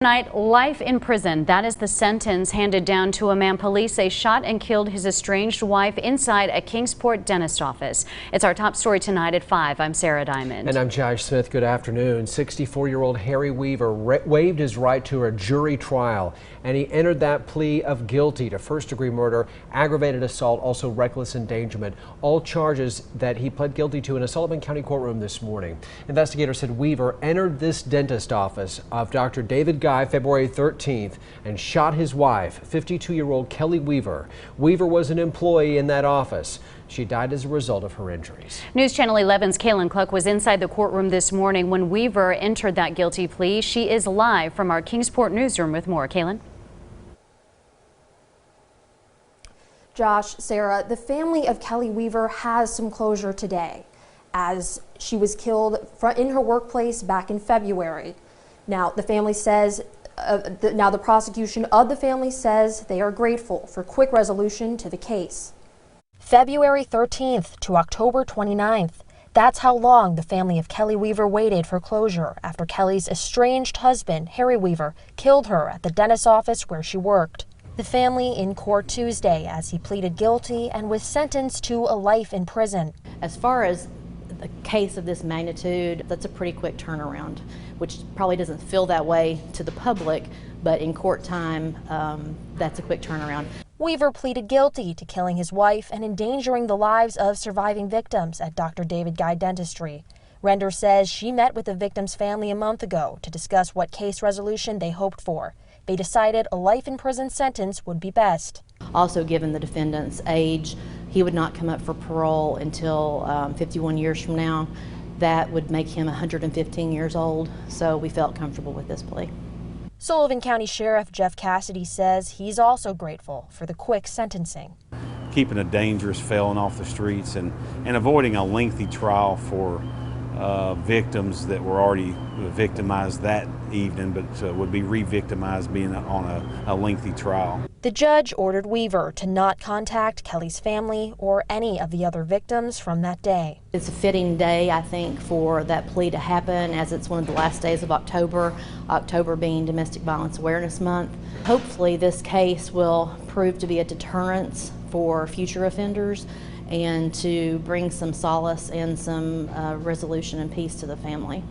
Tonight, life in prison. That is the sentence handed down to a man police say shot and killed his estranged wife inside a Kingsport dentist office. It's our top story tonight at 5. I'm Sarah Diamond. And I'm Josh Smith. Good afternoon. 64-year-old Harry Weaver waived his right to a jury trial, and he entered that plea of guilty to first-degree murder, aggravated assault, also reckless endangerment. All charges that he pled guilty to in a Sullivan County courtroom this morning. Investigators said Weaver entered this dentist office of Dr. David February 13th and shot his wife, 52-year-old Kelly Weaver. Weaver was an employee in that office. She died as a result of her injuries. News Channel 11's KAYLYN KLUCK was inside the courtroom this morning when Weaver entered that guilty plea. She is live from our Kingsport newsroom with more. KAYLYN. Josh, Sarah, the family of Kelly Weaver has some closure today as she was killed in her workplace back in February. Now, the family says, the prosecution of the family says they are grateful for quick resolution to the case. February 13th to October 29th. That's how long the family of Kelly Weaver waited for closure after Kelly's estranged husband, Harry Weaver, killed her at the dentist's office where she worked. The family in court Tuesday as he pleaded guilty and was sentenced to a life in prison. As far as a case of this magnitude, that's a pretty quick turnaround, which probably doesn't feel that way to the public, but in court time, that's a quick turnaround. Weaver pleaded guilty to killing his wife and endangering the lives of surviving victims at Dr. David Guy Dentistry. Render says she met with the victim's family a month ago to discuss what case resolution they hoped for. They decided a life in prison sentence would be best. Also, given the defendant's age, he would not come up for parole until 51 years from now. That would make him 115 years old, so we felt comfortable with this plea. Sullivan County Sheriff Jeff Cassidy says he's also grateful for the quick sentencing. Keeping a dangerous felon off the streets and avoiding a lengthy trial for victims that were already victimized that evening, but would be re-victimized being on a lengthy trial. The judge ordered Weaver to not contact Kelly's family or any of the other victims from that day. It's a fitting day, I think, for that plea to happen, as it's one of the last days of October, October being Domestic Violence Awareness Month. Hopefully this case will prove to be a deterrence for future offenders and to bring some solace and some resolution and peace to the family.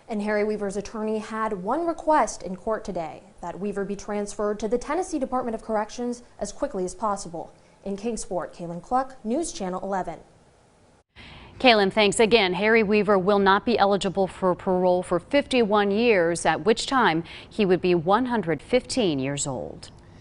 And Harry Weaver's attorney had one request in court today, that Weaver be transferred to the Tennessee Department of Corrections as quickly as possible. In Kingsport, KAYLYN KLUCK, News Channel 11. KAYLYN, thanks again. Harry Weaver will not be eligible for parole for 51 years, at which time he would be 115 years old.